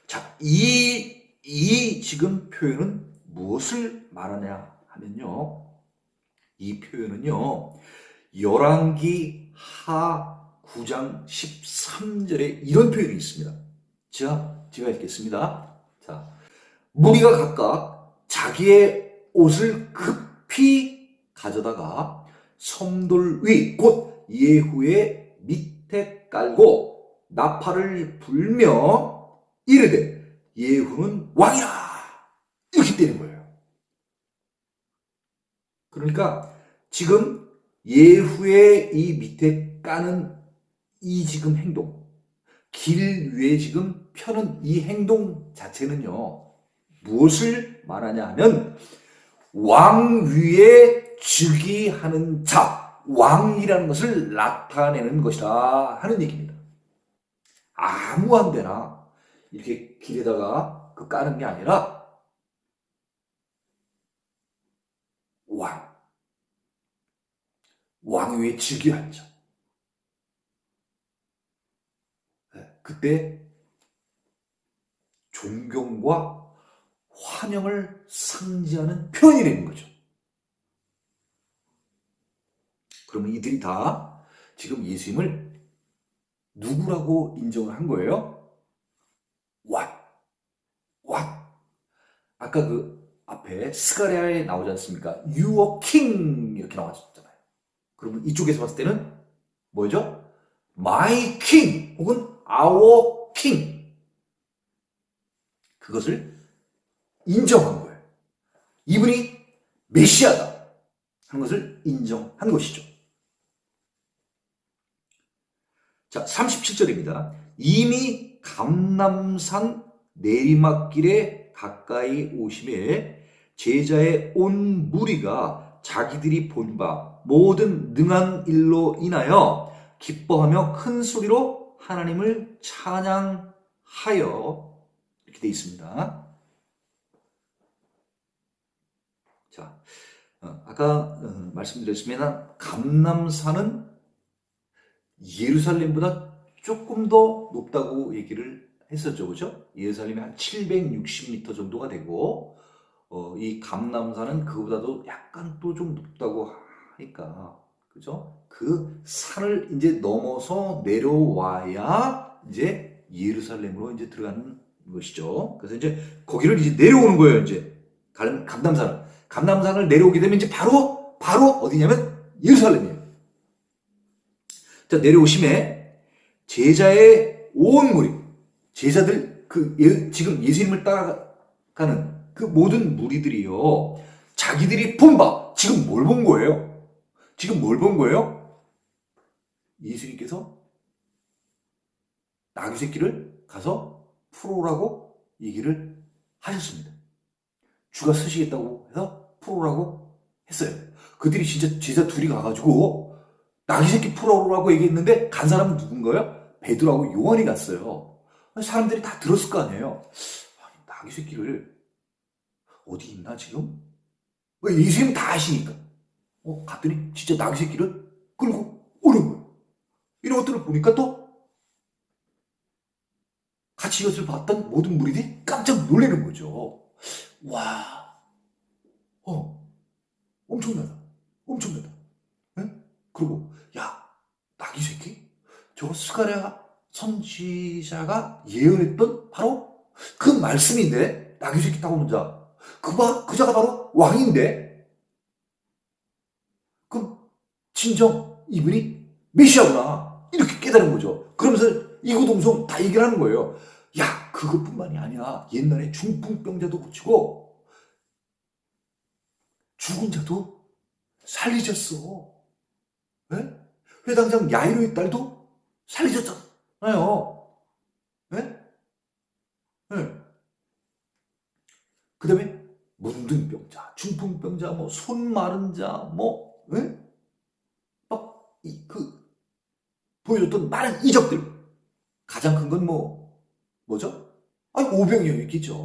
자, 이 지금 표현은 무엇을 말하냐 하면요. 이 표현은요. 열왕기 하 9장 13절에 이런 표현이 있습니다. 제가 읽겠습니다. 자, 무리가 각각 자기의 옷을 급히 가져다가 성돌 위 곧 예후의 밑에 깔고 나팔을 불며 이르되 예후는 왕이라 이렇게 되는 거예요. 그러니까 지금 예후의 이 밑에 까는 이 지금 행동, 길 위에 지금 펴는 이 행동 자체는요, 무엇을 말하냐 하면 왕 위에 즉위하는 자, 왕이라는 것을 나타내는 것이다 하는 얘기입니다. 아무한 데나 이렇게 길에다가 까는 게 아니라 왕 위에 즉위한 자. 그때 존경과 환영을 상징하는 표현이 되는 거죠. 그러면 이들이 다 지금 예수님을 누구라고 인정을 한 거예요? 왕. 아까 그 앞에 스가랴에 나오지 않습니까? You are king 이렇게 나왔잖아요. 그러면 이쪽에서 봤을 때는 뭐죠? My king 혹은 our king. 그것을 인정한 거예요. 이분이 메시아다 하는 것을 인정한 것이죠. 자, 37절입니다. 이미 감람산 내리막길에 가까이 오심에 제자의 온 무리가 자기들이 본 바 모든 능한 일로 인하여 기뻐하며 큰 소리로 하나님을 찬양하여 이렇게 되어 있습니다. 자, 아까 말씀드렸으면 감람산은 예루살렘보다 조금 더 높다고 얘기를 했었죠, 그죠? 예루살렘이 한 760m 정도가 되고 이 감람산은 그보다도 약간 또 좀 높다고 하니까, 그죠? 그 산을 이제 넘어서 내려와야 이제 예루살렘으로 이제 들어가는 것이죠. 그래서 이제 거기를 이제 내려오는 거예요, 이제 감람산을 내려오게 되면 이제 바로 어디냐면 예루살렘이에요. 자, 내려오심에 제자의 온 무리, 제자들 지금 예수님을 따라가는 그 모든 무리들이요, 자기들이 본 바, 지금 뭘 본 거예요? 예수님께서 나귀 새끼를 가서 풀어오라고 얘기를 하셨습니다. 주가 쓰시겠다고 해서 풀어오라고 했어요. 그들이 진짜 제자 둘이 가가지고 나귀 새끼 풀어오라고 얘기했는데 간 사람은 누군가요? 베드로하고 요한이 갔어요. 사람들이 다 들었을 거 아니에요. 아니, 나귀 새끼를 어디 있나 지금? 예수님은 다 아시니까. 갔더니 진짜 나귀 새끼를 끌고 오는 거예요. 이런 것들을 보니까 또 같이 이것을 봤던 모든 무리들이 깜짝 놀라는 거죠. 와, 엄청나다. 엄청나다. 네? 그리고, 야, 나귀 새끼? 저거 스가랴 선지자가 예언했던 바로 그 말씀인데, 나귀 새끼 타고 오는 자. 그 자가 바로 왕인데, 그럼 진정 이분이 메시아구나. 이렇게 깨달은 거죠. 그러면서 이구동성 다 얘기를 하는 거예요. 야, 그것뿐만이 아니야. 옛날에 중풍병자도 고치고 죽은 자도 살리셨어. 네? 회당장 야이로의 딸도 살리셨잖아요. 네? 네. 그 다음에 문둥병자, 중풍병자, 뭐 손 마른 자, 뭐 네? 막 보여줬던 많은 이적들. 가장 큰 건 뭐죠? 아니, 오병이어의 기적.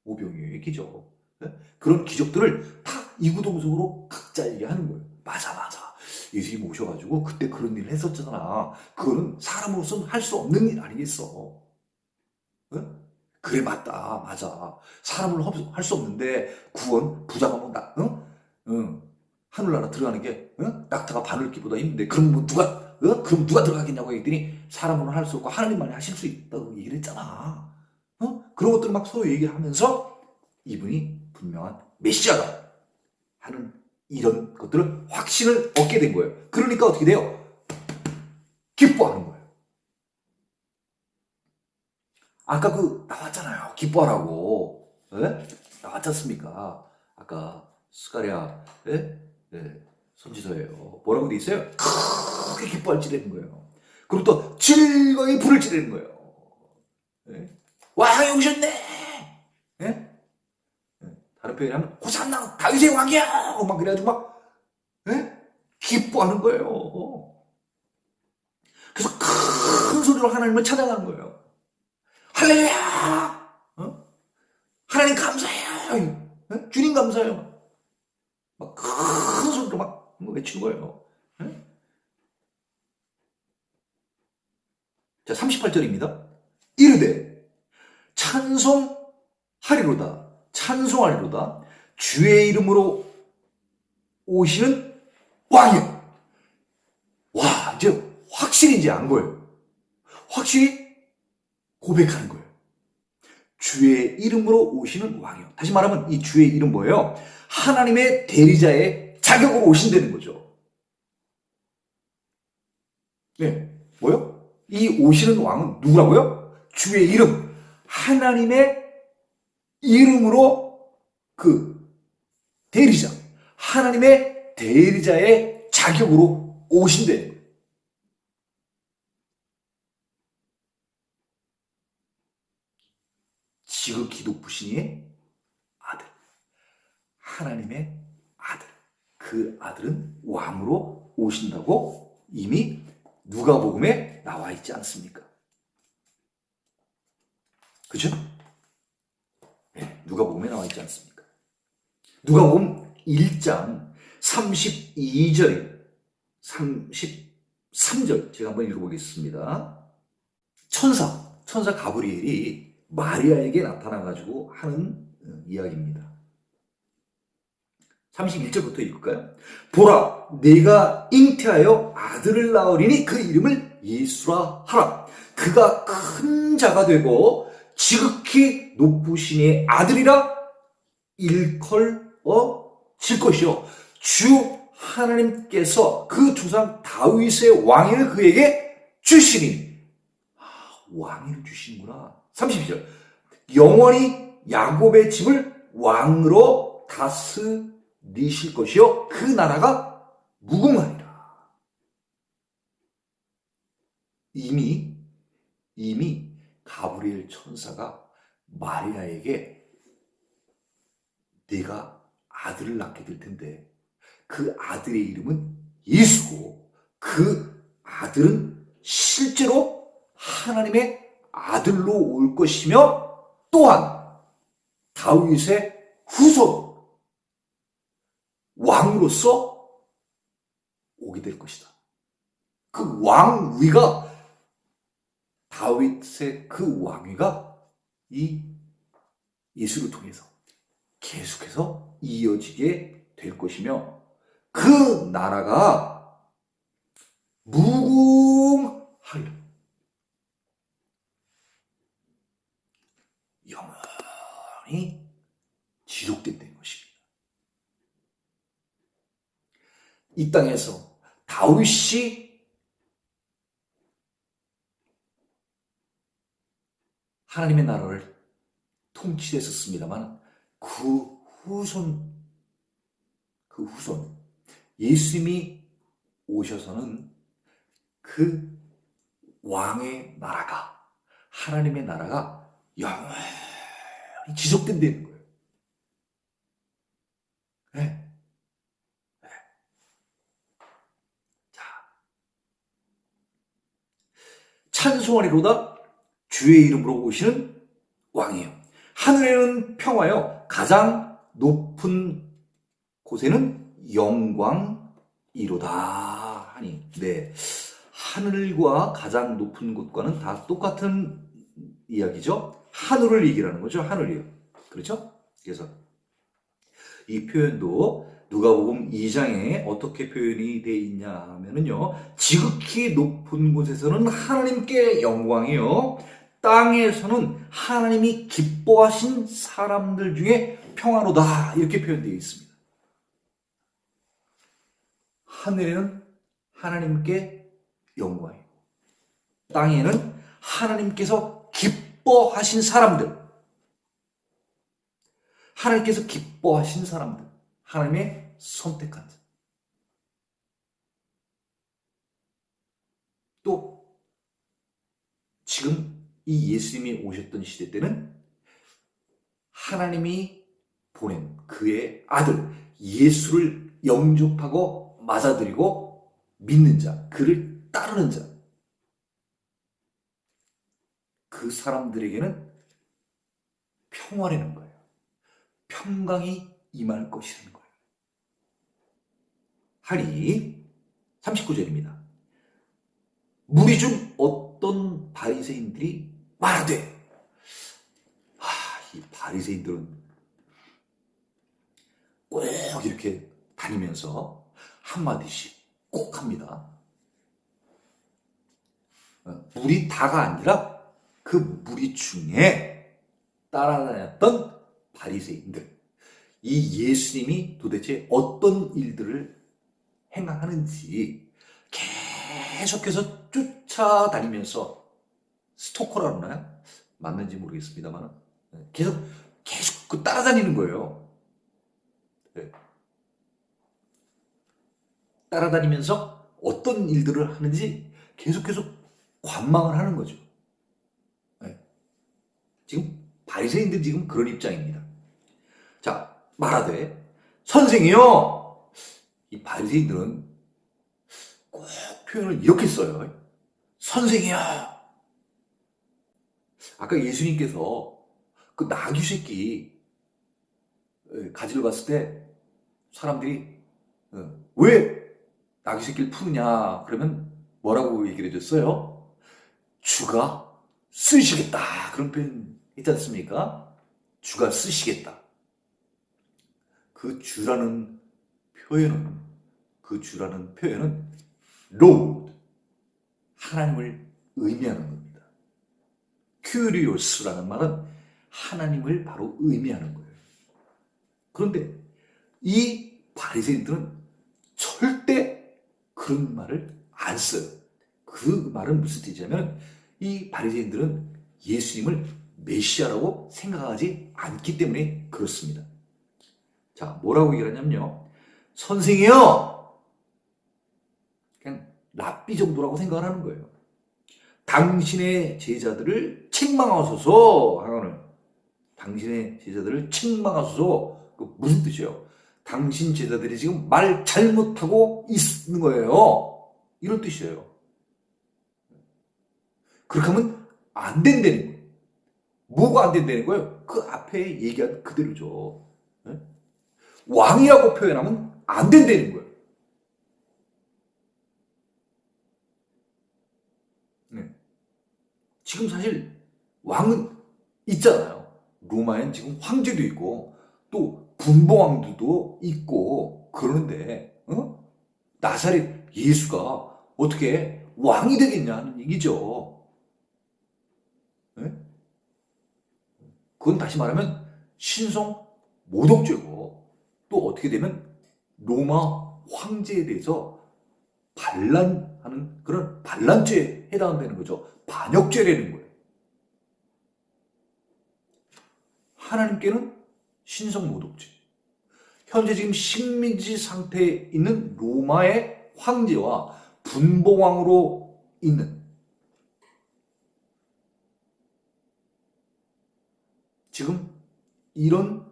오병이어의 기적. 네? 그런 기적들을 다 이구동성으로 각자 얘기하는 거예요. 맞아. 예수님이 오셔가지고 그때 그런 일을 했었잖아. 그거는 사람으로서는 할 수 없는 일 아니겠어. 네? 그래, 맞아. 사람으로 할 수 없는데 구원, 부자가 하늘나라 들어가는 게 낙타가 바늘기보다 힘든데 그럼 그럼 누가 들어가겠냐고 했더니 사람으로는 할 수 없고 하나님만이 하실 수 있다고 얘기를 했잖아. 그런 것들을 막 서로 얘기를 하면서 이분이 분명한 메시아다 하는 이런 것들을 확신을 얻게 된 거예요. 그러니까 어떻게 돼요? 기뻐하는 거예요. 아까 나왔잖아요. 기뻐하라고. 네? 나왔지 않습니까? 아까 스가랴 선지서예요. 뭐라고 돼 있어요? 크게 기뻐할지라는 거예요. 그리고 또 즐거이 부를 지르는 거예요. 네? 왕이 오셨네. 네? 다른 표현하면 호산나 다윗의 왕이야. 막 그래가지고 막 기뻐하는 거예요. 그래서 큰 소리로 하나님을 찬양하는 거예요. 할렐루야. 하나님 감사해요. 주님 감사해요. 막 큰 소리로 막 외치는 거예요. 자, 38절입니다. 이르되 찬송하리로다. 주의 이름으로 오시는 왕이요. 와, 이제 확실히 이제 안 거예요. 확실히 고백하는 거예요. 주의 이름으로 오시는 왕이요. 다시 말하면 이 주의 이름 뭐예요? 하나님의 대리자의 자격으로 오신다는 거죠. 네, 뭐요? 이 오시는 왕은 누구라고요? 주의 이름, 하나님의 이름으로 대리자, 하나님의 대리자의 자격으로 오신다는 거예요. 지극히 높으시니의 아들, 하나님의 아들, 그 아들은 왕으로 오신다고 이미 누가복음에 나와 있지 않습니까? 그죠? 네, 누가복음에 나와 있지 않습니까? 누가복음 1장 32절, 33절 제가 한번 읽어보겠습니다. 천사 가브리엘이 마리아에게 나타나가지고 하는 이야기입니다. 31절부터 읽을까요? 보라, 내가 잉태하여 아들을 낳으리니 그 이름을 예수라 하라. 그가 큰 자가 되고 지극히 높으신 아들이라 일컬어질 것이요. 주 하나님께서 그 조상 다윗의 왕위를 그에게 주시니. 왕위를 주시는구나. 32절. 영원히 야곱의 집을 왕으로 다스리실 것이요. 그 나라가 무궁하리라. 이미 가브리엘 천사가 마리아에게 네가 아들을 낳게 될 텐데 그 아들의 이름은 예수고 그 아들은 실제로 하나님의 아들로 올 것이며 또한 다윗의 후손 왕으로서 오게 될 것이다. 그 왕위가 다윗의 그 왕위가 이 예수를 통해서 계속해서 이어지게 될 것이며 그 나라가 무궁하리라. 영원히 지속된다는 것입니다. 이 땅에서 다윗이 하나님의 나라를 통치했었습니다만 그 후손 예수님이 오셔서는 그 왕의 나라가 하나님의 나라가 영원히 지속된다는 거예요. 네. 네. 자, 찬송하리로다 주의 이름으로 오시는 왕이에요. 하늘에는 평화요 가장 높은 곳에는 영광이로다 하니 네 하늘과 가장 높은 곳과는 다 똑같은 이야기죠. 하늘을 얘기하는 거죠. 하늘이요. 그렇죠? 그래서 이 표현도 누가복음 2장에 어떻게 표현이 되어 있냐 하면은요. 지극히 높은 곳에서는 하나님께 영광이요. 땅에서는 하나님이 기뻐하신 사람들 중에 평화로다. 이렇게 표현되어 있습니다. 하늘에는 하나님께 영광이고 땅에는 하나님께서 기뻐하신 사람들, 하나님께서 기뻐하신 사람들, 하나님의 선택한 자. 또 지금 이 예수님이 오셨던 시대 때는 하나님이 보낸 그의 아들 예수를 영접하고 맞아들이고 믿는 자, 그를 따르는 자, 그 사람들에게는 평화라는 거예요. 평강이 임할 것이라는 거예요. 하리 39절입니다. 무리 중 어떤 바리새인들이 말하되 이 바리새인들은 꼭 이렇게 다니면서 한마디씩 꼭 합니다. 무리 다가 아니라 그 무리 중에 따라다녔던 바리새인들, 이 예수님이 도대체 어떤 일들을 행하는지 계속해서 쫓아다니면서 스토커라 그러나요? 맞는지 모르겠습니다만 계속 그 따라다니는 거예요. 네. 따라다니면서 어떤 일들을 하는지 계속해서 관망을 하는 거죠. 네. 지금 바리새인들 지금 그런 입장입니다. 자, 말하되 선생이요. 이 바리새인들은 꼭 표현을 이렇게 써요. 선생이요. 아까 예수님께서 그 나귀 새끼 가지러 갔을 때 사람들이 왜 나귀 새끼를 푸느냐 그러면 뭐라고 얘기를 해줬어요? 주가 쓰시겠다 그런 표현 있지 않습니까? 주가 쓰시겠다. 그 주라는 표현은 Lord, 하나님을 의미하는 겁니다. 큐리오스라는 말은 하나님을 바로 의미하는 거예요. 그런데 이 바리새인들은 절대 그런 말을 안 써요. 그 말은 무슨 뜻이냐면 이 바리새인들은 예수님을 메시아라고 생각하지 않기 때문에 그렇습니다. 자, 뭐라고 얘기하냐면요. 선생이요. 그냥 랍비 정도라고 생각을 하는 거예요. 당신의 제자들을 책망하소서 하는 당신의 제자들을 책망하소서. 그 무슨 뜻이에요? 당신 제자들이 지금 말 잘못하고 있는 거예요. 이런 뜻이에요. 그렇게 하면 안 된다는 거예요. 뭐가 안 된다는 거예요? 그 앞에 얘기한 그대로죠. 네? 왕이라고 표현하면 안 된다는 거예요. 네. 지금 사실 왕은 있잖아요. 로마엔 지금 황제도 있고 또 분봉왕들도 있고 그러는데 나사렛 예수가 어떻게 왕이 되겠냐는 얘기죠. 네? 그건 다시 말하면 신성 모독죄고 또 어떻게 되면 로마 황제에 대해서 반란하는 그런 반란죄에 해당되는 거죠. 반역죄라는 거예요. 하나님께는 신성모독죄. 현재 지금 식민지 상태에 있는 로마의 황제와 분봉왕으로 있는 지금 이런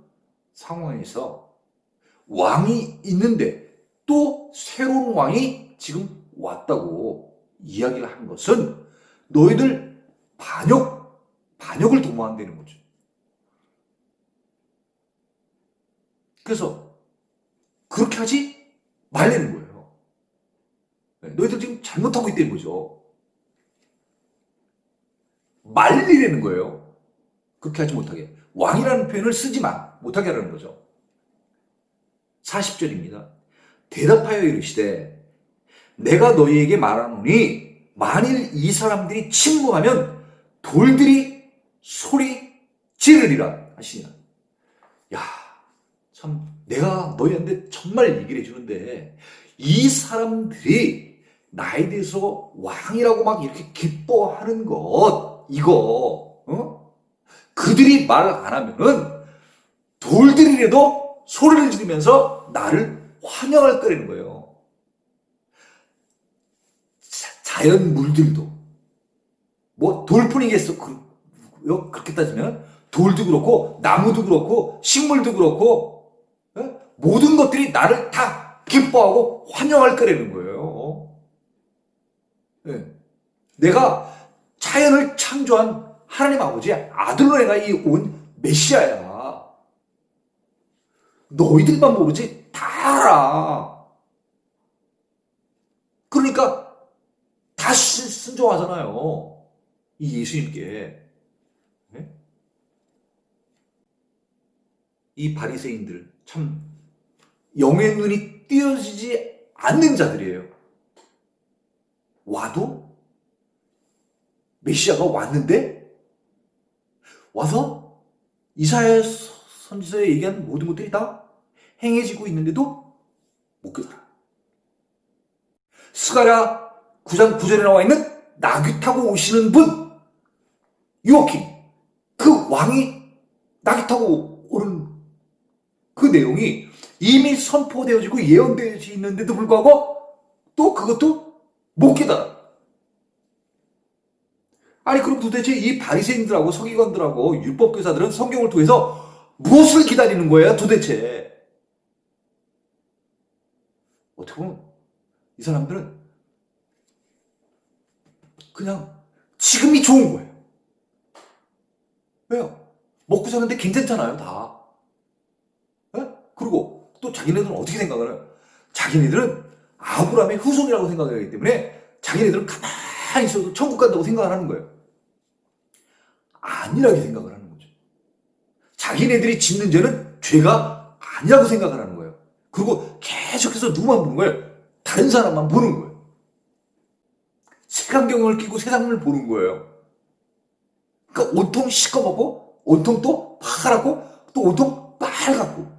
상황에서 왕이 있는데 또 새로운 왕이 지금 왔다고 이야기를 한 것은 너희들 반역을 도모한다는 거죠. 그래서 그렇게 하지 말라는 거예요. 너희들 지금 잘못하고 있다는 거죠. 말리라는 거예요. 그렇게 하지 못하게. 왕이라는 표현을 쓰지 못하게 하라는 거죠. 40절입니다. 대답하여 이르시되 내가 너희에게 말하노니 만일 이 사람들이 침묵하면 돌들이 소리 지르리라 하시니라. 야, 참 내가 너희한테 정말 얘기를 해주는데 이 사람들이 나에 대해서 왕이라고 막 이렇게 기뻐하는 것 이거 그들이 말 안 하면은 돌들이라도 소리를 지르면서 나를 환영할 거라는 거예요. 자연 물들도 뭐 돌뿐이겠어. 그렇게 따지면 돌도 그렇고 나무도 그렇고 식물도 그렇고 모든 것들이 나를 다 기뻐하고 환영할 거라는 거예요. 내가 자연을 창조한 하나님 아버지의 아들로 내가 온 메시아야. 너희들만 모르지 다 알아. 그러니까 다 순종하잖아요. 이 예수님께. 이 바리새인들 참 영의 눈이 띄어지지 않는 자들이에요. 와도 메시아가 왔는데 와서 이사야 선지서에 얘기한 모든 것들이 다 행해지고 있는데도 못 깨달아. 스가랴 9장 9절에 나와 있는 나귀 타고 오시는 분 요아kim 그 왕이 나귀 타고 오는 그 내용이 이미 선포되어지고 예언되어져 있는데도 불구하고 또 그것도 못 깨달아. 아니 그럼 도대체 이 바리새인들하고 서기관들하고 율법교사들은 성경을 통해서 무엇을 기다리는 거예요 도대체? 어떻게 보면 이 사람들은 그냥 지금이 좋은 거예요. 왜요? 먹고 사는데 괜찮잖아요 다. 그리고 또 자기네들은 어떻게 생각을 해요? 자기네들은 아브라함의 후손이라고 생각을 하기 때문에 자기네들은 가만히 있어도 천국 간다고 생각을 하는 거예요. 아니라고 생각을 하는 거죠. 자기네들이 짓는 죄는 죄가 아니라고 생각을 하는 거예요. 그리고 계속해서 누구만 보는 거예요? 다른 사람만 보는 거예요. 색안경을 끼고 세상을 보는 거예요. 그러니까 온통 시꺼멓고 온통 또 파랗고 또 온통 빨갛고